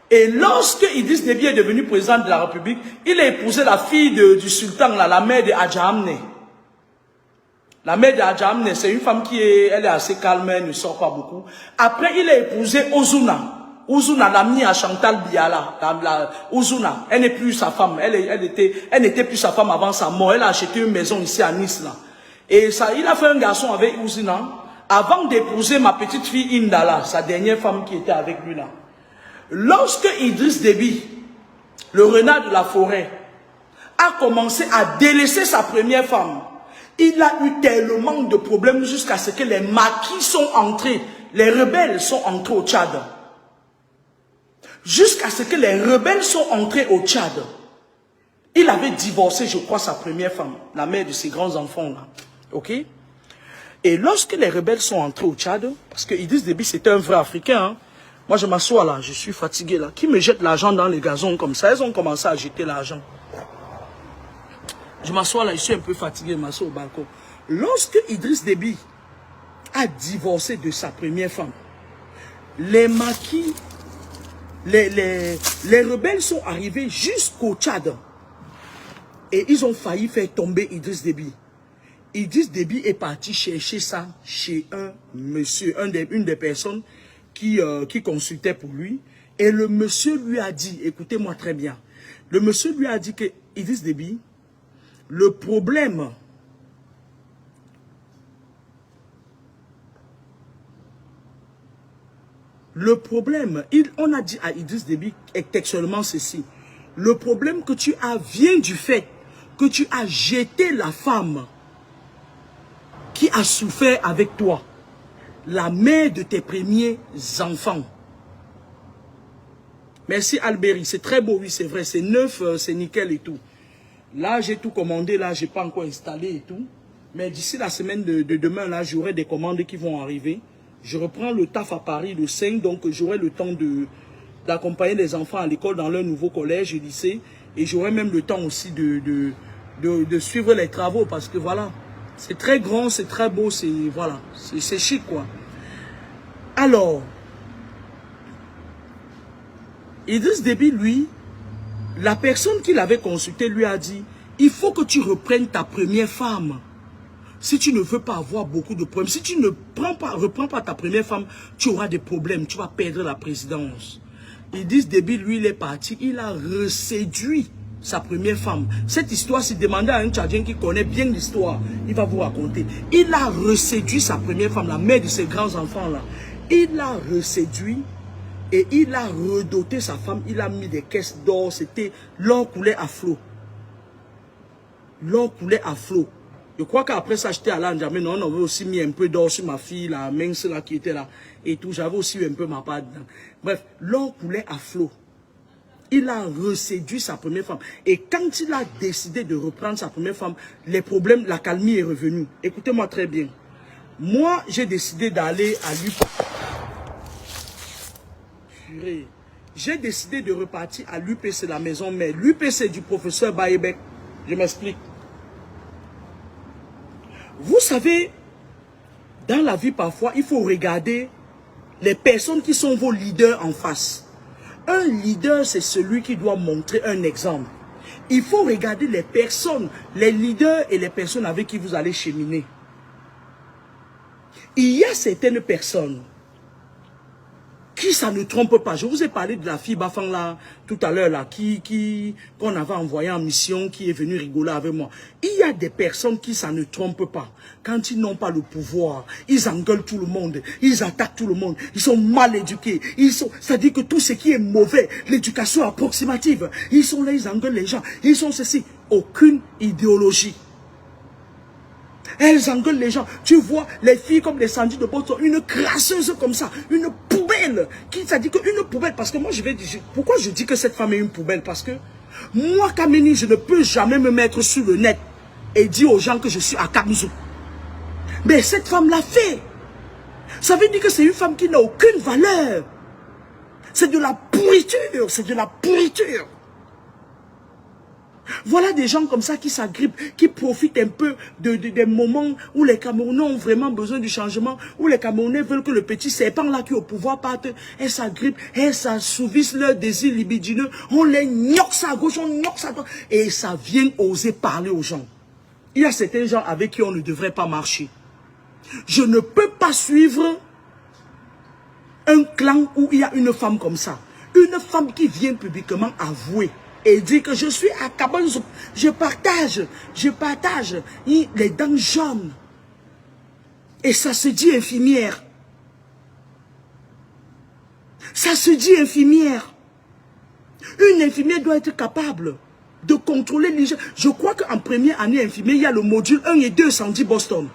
Et lorsque Idriss Déby est devenu président de la République, il a épousé la fille du sultan, la mère de Adja Amne. La mère d'Adja Amne, c'est une femme elle est assez calme, elle ne sort pas beaucoup. Après, il a épousé Ozuna. Ozuna, l'amie à Chantal Biala. Ozuna, elle n'est plus sa femme. Elle n'était plus sa femme avant sa mort. Elle a acheté une maison ici à Nice. Là. Et ça, il a fait un garçon avec Ozuna. Avant d'épouser ma petite fille Indala, sa dernière femme qui était avec lui là. Lorsque Idriss Déby, le renard de la forêt, a commencé à délaisser sa première femme, il a eu tellement de problèmes jusqu'à ce que les maquis sont entrés, les rebelles sont entrés au Tchad. Jusqu'à ce que les rebelles sont entrés au Tchad. Il avait divorcé, je crois, sa première femme, la mère de ses grands-enfants là. Ok? Et lorsque les rebelles sont entrés au Tchad, parce que Idriss Déby c'était un vrai Africain, hein, moi je m'assois là, je suis fatigué là, qui me jette l'argent dans les gazons comme ça, elles ont commencé à jeter l'argent. Je m'assois là, je suis un peu fatigué, je m'assois au balcon. Lorsque Idriss Déby a divorcé de sa première femme, les maquis, les rebelles sont arrivés jusqu'au Tchad. Et ils ont failli faire tomber Idriss Déby. Idriss Déby est parti chercher ça chez un monsieur, une des personnes qui consultait pour lui. Et le monsieur lui a dit, écoutez-moi très bien, le monsieur lui a dit que Idriss Déby, le problème, on a dit à Idriss Déby textuellement ceci, le problème que tu as vient du fait que tu as jeté la femme qui a souffert avec toi, la mère de tes premiers enfants. Merci Alberi, c'est très beau, oui c'est vrai, c'est neuf, c'est nickel et tout. Là, j'ai tout commandé, là, j'ai pas encore installé et tout. Mais d'ici la semaine de demain, là, j'aurai des commandes qui vont arriver. Je reprends le taf à Paris le 5, donc j'aurai le temps d'accompagner les enfants à l'école dans leur nouveau collège et lycée. Et j'aurai même le temps aussi de suivre les travaux parce que voilà, c'est très grand, c'est très beau, c'est chic quoi. Alors, Idriss Déby, lui, la personne qui l'avait consulté lui a dit, il faut que tu reprennes ta première femme. Si tu ne veux pas avoir beaucoup de problèmes, si tu ne reprends pas ta première femme, tu auras des problèmes, tu vas perdre la présidence. Idriss Déby, lui, il est parti, il a reséduit sa première femme. Cette histoire, si demandez à un Tchadien qui connaît bien l'histoire, il va vous raconter. Il a reséduit sa première femme, la mère de ses grands enfants-là. Il l'a reséduit et il a redoté sa femme. Il a mis des caisses d'or, c'était l'or coulait à flot. L'or coulait à flot. Je crois qu'après ça, j'étais allé à N'Djamena, on avait aussi mis un peu d'or sur ma fille, la mince là qui était là, et tout. J'avais aussi eu un peu ma part dedans. Bref, l'or coulait à flot. Il a reséduit sa première femme. Et quand il a décidé de reprendre sa première femme, les problèmes, la calmie est revenue. Écoutez-moi très bien. Moi, j'ai décidé d'aller à l'UPC. J'ai décidé de repartir à l'UPC, la maison mère. L'UPC du professeur Baïbek. Je m'explique. Vous savez, dans la vie, parfois, il faut regarder les personnes qui sont vos leaders en face. Un leader, c'est celui qui doit montrer un exemple. Il faut regarder les personnes, les leaders et les personnes avec qui vous allez cheminer. Il y a certaines personnes qui ça ne trompe pas. Je vous ai parlé de la fille Bafang là, tout à l'heure là, qu'on avait envoyé en mission, qui est venue rigoler avec moi. Il y a des personnes qui ça ne trompe pas. Quand ils n'ont pas le pouvoir, ils engueulent tout le monde, ils attaquent tout le monde, ils sont mal éduqués, c'est-à-dire que tout ce qui est mauvais, l'éducation approximative, ils sont là, ils engueulent les gens, ils sont ceci, aucune idéologie. Elles engueulent les gens. Tu vois, les filles comme les Sandy de Boston, une crasseuse comme ça, une poubelle. Qui ça dit qu'une poubelle? Parce que moi, je vais dire, pourquoi je dis que cette femme est une poubelle? Parce que moi, Kameni, je ne peux jamais me mettre sur le net et dire aux gens que je suis à Kamzou. Mais cette femme l'a fait. Ça veut dire que c'est une femme qui n'a aucune valeur. C'est de la pourriture, c'est de la pourriture. Voilà des gens comme ça qui s'agrippent, qui profitent un peu des moments où les Camerounais ont vraiment besoin du changement, où les Camerounais veulent que le petit serpent là qui est au pouvoir parte, elles s'agrippent, elles s'assouvissent leurs désirs libidineux, on les gnoque ça à gauche, on gnoque ça à droite, et ça vient oser parler aux gens. Il y a certains gens avec qui on ne devrait pas marcher. Je ne peux pas suivre un clan où il y a une femme comme ça. Une femme qui vient publiquement avouer et dit que je suis à Kabanzou, je partage les dents jaunes. Et ça se dit infirmière. Ça se dit infirmière. Une infirmière doit être capable de contrôler l'hygiène. Je crois qu'en première année infirmière, il y a le module 1 et 2 Sandy Boston.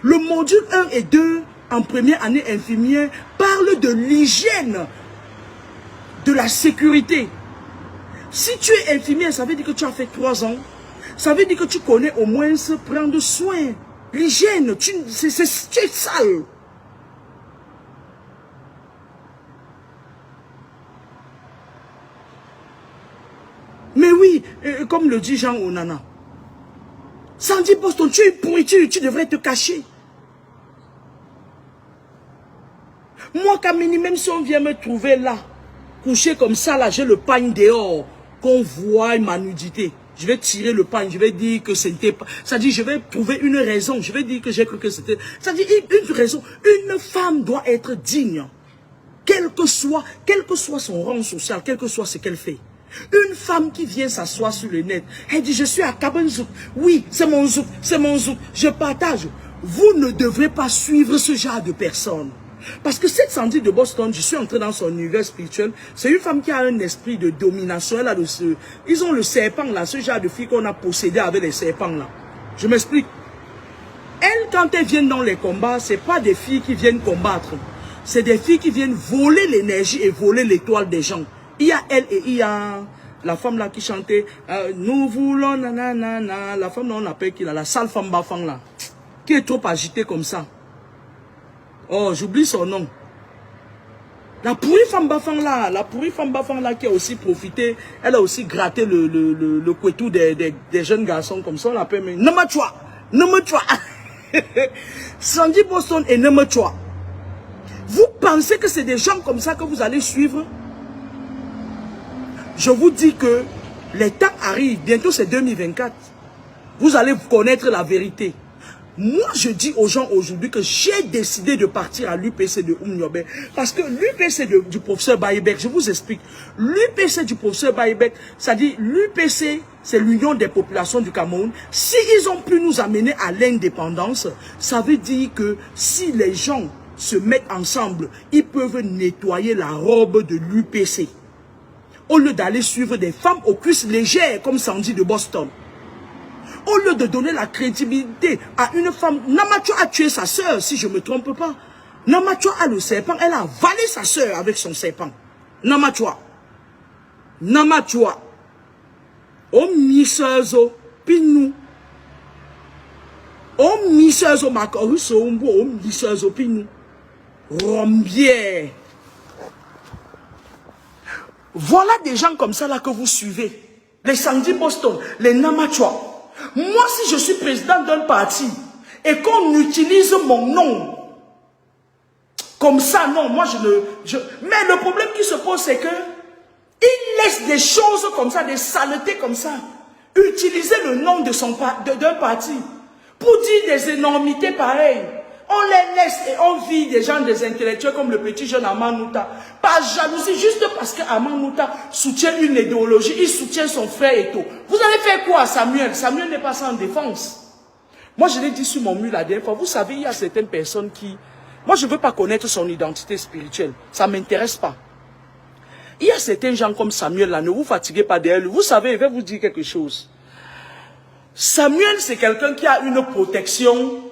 Le module 1 et 2 en première année infirmière parle de l'hygiène, de la sécurité. Si tu es infirmière, ça veut dire que tu as fait 3 ans. Ça veut dire que tu connais au moins se prendre soin. L'hygiène, tu es sale. Mais oui, comme le dit Jean Onana. Sandy Boston, tu es une pourriture, tu devrais te cacher. Moi, Kamini, même si on vient me trouver là, couché comme ça, là, j'ai le pagne dehors, qu'on voit ma nudité. Je vais tirer le pagne, je vais dire que c'était pas... C'est-à-dire, je vais trouver une raison, je vais dire que j'ai cru que c'était... C'est-à-dire, une raison, une femme doit être digne. Quel que soit son rang social, quel que soit ce qu'elle fait. Une femme qui vient s'asseoir sur le net, elle dit, je suis à Kabanzouk. Oui, c'est mon zouk, je partage. Vous ne devrez pas suivre ce genre de personnes. Parce que cette Sandy de Boston, je suis entré dans son univers spirituel, c'est une femme qui a un esprit de domination. Elle a ils ont le serpent là, ce genre de fille qu'on a possédé avec les serpents là. Je m'explique. Elles, quand elles viennent dans les combats, ce n'est pas des filles qui viennent combattre. C'est des filles qui viennent voler l'énergie et voler l'étoile des gens. Il y a elle et il y a la femme là qui chantait nous voulons nanana. La femme là on appelle qui là, la sale femme Bafang là, qui est trop agitée comme ça. Oh, j'oublie son nom. La pourrie femme Bafang là, qui a aussi profité, elle a aussi gratté le couetou des jeunes garçons comme ça, on l'appelle, mais Namachwa. Sandy Boston et Namachwa. Vous pensez que c'est des gens comme ça que vous allez suivre? Je vous dis que les temps arrivent, bientôt c'est 2024. Vous allez connaître la vérité. Moi, je dis aux gens aujourd'hui que j'ai décidé de partir à l'UPC de Oumniobé. Parce que l'UPC du professeur Baïbek, je vous explique. L'UPC du professeur Baïbek, ça dit l'UPC, c'est l'Union des populations du Cameroun. S'ils ont pu nous amener à l'indépendance, ça veut dire que si les gens se mettent ensemble, ils peuvent nettoyer la robe de l'UPC. Au lieu d'aller suivre des femmes aux cuisses légères comme Sandy de Boston. Au lieu de donner la crédibilité à une femme, Namachwa a tué sa sœur, si je ne me trompe pas. Namachwa a le serpent, elle a avalé sa sœur avec son serpent. Namachwa. O misezo pinou. O misezo makoruso umbo, o misezo pinou. Rombière. Voilà des gens comme ça là que vous suivez. Les Sandy Boston, les Namachwa. Moi, si je suis président d'un parti et qu'on utilise mon nom comme ça, non, moi Mais le problème qui se pose, c'est que il laisse des choses comme ça, des saletés comme ça, utiliser le nom d'un parti pour dire des énormités pareilles. On les laisse et on vit des gens, des intellectuels comme le petit jeune Amanouta. Par jalousie, juste parce que Amanouta soutient une idéologie, il soutient son frère et tout. Vous allez faire quoi à Samuel? Samuel n'est pas sans défense. Moi, je l'ai dit sur mon mur la dernière fois. Vous savez, il y a certaines personnes qui... Moi, je ne veux pas connaître son identité spirituelle. Ça ne m'intéresse pas. Il y a certains gens comme Samuel là, ne vous fatiguez pas d'elle. Vous savez, je vais vous dire quelque chose. Samuel, c'est quelqu'un qui a une protection...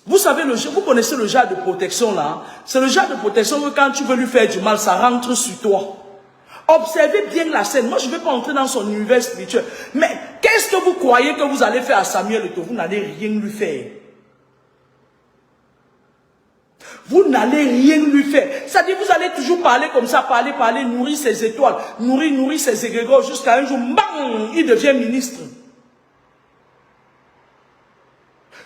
Vous savez, vous connaissez le genre de protection là. C'est le genre de protection que quand tu veux lui faire du mal, ça rentre sur toi. Observez bien la scène. Moi, je ne vais pas entrer dans son univers spirituel. Mais qu'est-ce que vous croyez que vous allez faire à Samuel Eto'o? Vous n'allez rien lui faire. Vous n'allez rien lui faire. C'est-à-dire, vous allez toujours parler comme ça, parler, nourrir ses étoiles, nourrir ses égrégores, jusqu'à un jour, bang, il devient ministre.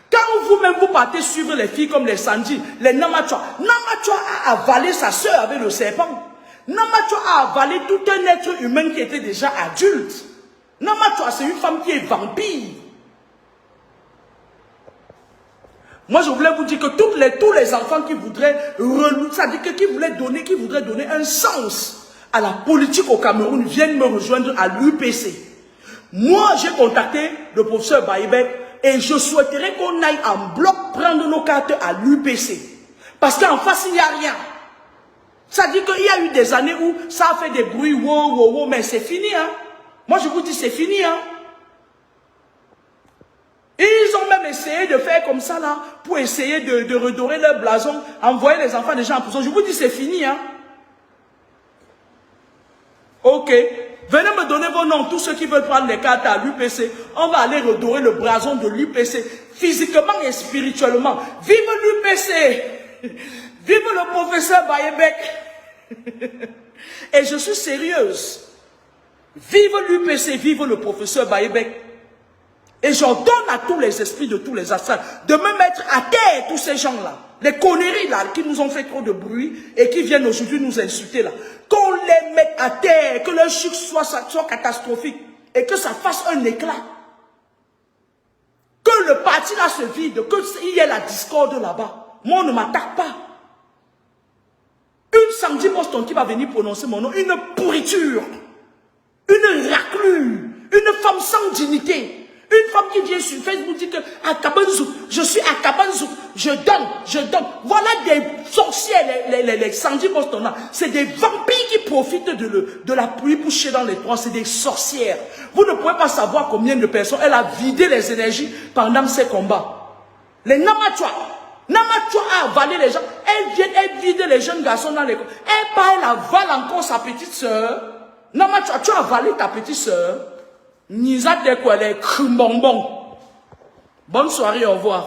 Quand vous-même vous partez suivre les filles comme les Sandy, les Namachwa, Namachwa a avalé sa sœur avec le serpent. Namachwa a avalé tout un être humain qui était déjà adulte. Namachwa, c'est une femme qui est vampire. Moi, je voulais vous dire que tous les enfants qui voudraient qui voudraient donner un sens à la politique au Cameroun viennent me rejoindre à l'UPC. Moi, j'ai contacté le professeur Baïbek. Et je souhaiterais qu'on aille en bloc prendre nos cartes à l'UPC. Parce qu'en face, il n'y a rien. Ça dit qu'il y a eu des années où ça a fait des bruits, wow, mais c'est fini. Hein. Moi, je vous dis, c'est fini. Hein. Ils ont même essayé de faire comme ça, là, pour essayer de redorer leur blason, envoyer les enfants des gens en prison. Je vous dis, c'est fini. Hein. Ok. Venez me donner vos noms, tous ceux qui veulent prendre les cartes à l'UPC. On va aller redorer le blason de l'UPC, physiquement et spirituellement. Vive l'UPC! Vive le professeur Baïbek! Et je suis sérieuse. Vive l'UPC, vive le professeur Baïbek. Et j'ordonne à tous les esprits de tous les astrales de me mettre à terre tous ces gens-là. Les conneries là qui nous ont fait trop de bruit et qui viennent aujourd'hui nous insulter là. Qu'on les mette à terre, que leur chute soit catastrophique et que ça fasse un éclat. Que le parti là se vide, qu'il y ait la discorde là-bas. Moi on ne m'attaque pas. Une Sandy Boston qui va venir prononcer mon nom, une pourriture, une raclure, une femme sans dignité. Une femme qui vient sur Facebook dit que à Kabanzouk, je suis à Kabanzouk, je donne. Voilà des sorcières, les Sandy Boston là. C'est des vampires qui profitent de la pluie pour chier dans les toits. C'est des sorcières. Vous ne pouvez pas savoir combien de personnes elle a vidé les énergies pendant ces combats. Les Namachwa a avalé les gens. Elle vide les jeunes garçons dans les combats. Elle avale encore sa petite soeur. Namachwa, tu as avalé ta petite soeur. Bonne soirée, au revoir.